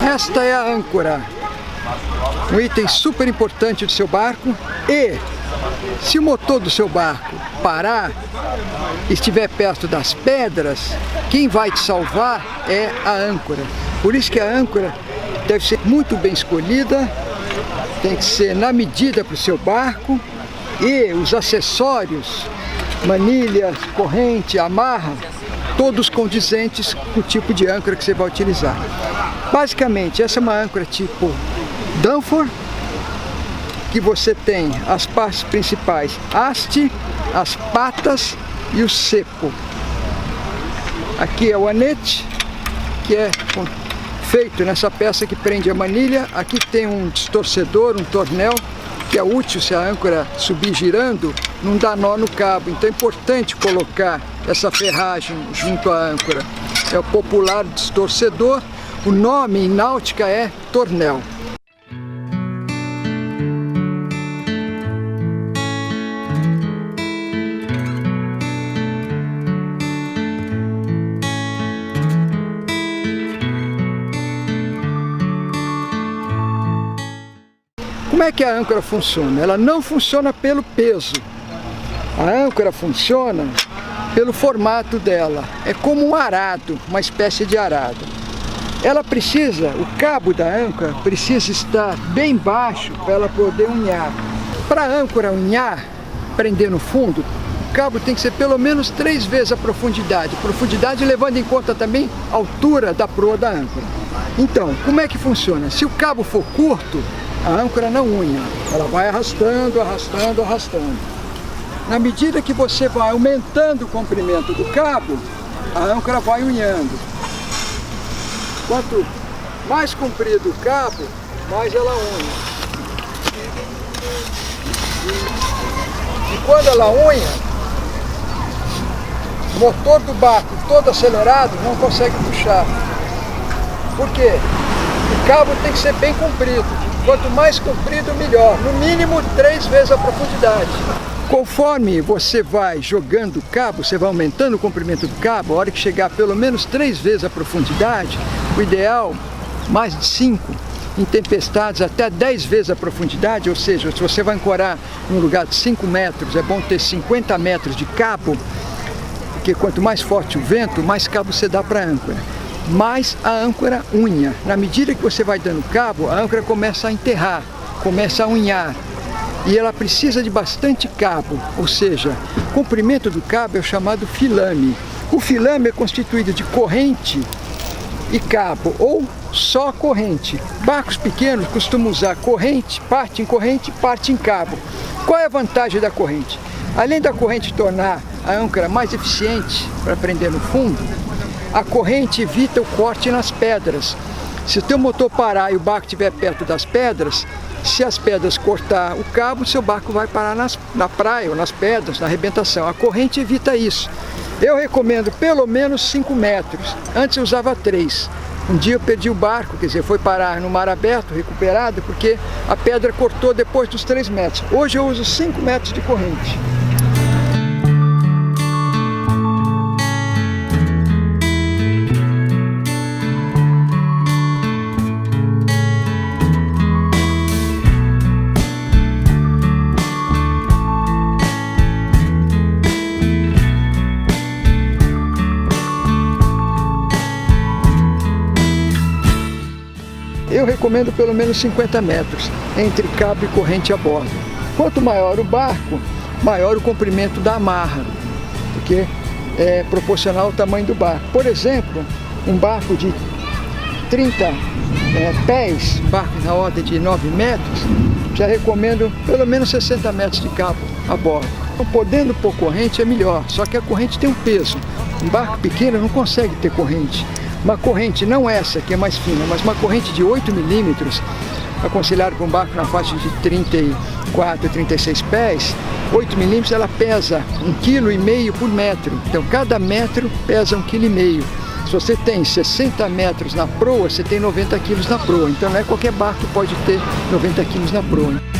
Esta é a âncora, um item super importante do seu barco. E se o motor do seu barco parar e estiver perto das pedras, quem vai te salvar é a âncora. Por isso que a âncora deve ser muito bem escolhida, tem que ser na medida para o seu barco, e os acessórios, manilha, corrente, amarra, todos condizentes com o tipo de âncora que você vai utilizar. Basicamente, essa é uma âncora tipo Danforth, que você tem as partes principais, haste, as patas e o cepo. Aqui é o anete, que é feito nessa peça que prende a manilha. Aqui tem um distorcedor, um tornel, que é útil se a âncora subir girando, não dá nó no cabo. Então é importante colocar essa ferragem junto à âncora. É o popular distorcedor, o nome em náutica é tornel. Como é que a âncora funciona? Ela não funciona pelo peso. A âncora funciona pelo formato dela. É como um arado, uma espécie de arado. Ela precisa, o cabo da âncora precisa estar bem baixo para ela poder unhar. Para a âncora unhar, prender no fundo, o cabo tem que ser pelo menos 3 vezes a profundidade. Profundidade levando em conta também a altura da proa da âncora. Então, como é que funciona? Se o cabo for curto, a âncora não unha, ela vai arrastando, arrastando, arrastando. Na medida que você vai aumentando o comprimento do cabo, a âncora vai unhando. Quanto mais comprido o cabo, mais ela unha. E quando ela unha, o motor do barco todo acelerado não consegue puxar. Por quê? O cabo tem que ser bem comprido. Quanto mais comprido, melhor. No mínimo 3 vezes a profundidade. Conforme você vai jogando o cabo, você vai aumentando o comprimento do cabo, a hora que chegar pelo menos 3 vezes a profundidade, o ideal, mais de 5, em tempestades até 10 vezes a profundidade, ou seja, se você vai ancorar num lugar de 5 metros, é bom ter 50 metros de cabo, porque quanto mais forte o vento, mais cabo você dá para a âncora. Mas a âncora unha. Na medida que você vai dando cabo, a âncora começa a enterrar, começa a unhar. E ela precisa de bastante cabo, ou seja, o comprimento do cabo é o chamado filame. O filame é constituído de corrente e cabo, ou só corrente. Barcos pequenos costumam usar corrente, parte em cabo. Qual é a vantagem da corrente? Além da corrente tornar a âncora mais eficiente para prender no fundo, a corrente evita o corte nas pedras. Se o teu motor parar e o barco estiver perto das pedras, se as pedras cortar o cabo, seu barco vai parar na praia ou nas pedras, na arrebentação. A corrente evita isso. Eu recomendo pelo menos 5 metros. Antes eu usava 3. Um dia eu perdi o barco, quer dizer, foi parar no mar aberto, recuperado, porque a pedra cortou depois dos 3 metros. Hoje eu uso 5 metros de corrente. Eu recomendo pelo menos 50 metros entre cabo e corrente a bordo. Quanto maior o barco, maior o comprimento da amarra, porque é proporcional ao tamanho do barco. Por exemplo, um barco de 30 pés, barco na ordem de 9 metros, já recomendo pelo menos 60 metros de cabo a bordo. Então, podendo pôr corrente é melhor, só que a corrente tem um peso. Um barco pequeno não consegue ter corrente. Uma corrente, não essa que é mais fina, mas uma corrente de 8 milímetros, aconselhado para um barco na faixa de 34, 36 pés, 8 milímetros ela pesa 1,5 kg por metro. Então cada metro pesa 1,5 kg. Se você tem 60 metros na proa, você tem 90 kg na proa. Então não é qualquer barco que pode ter 90 kg na proa.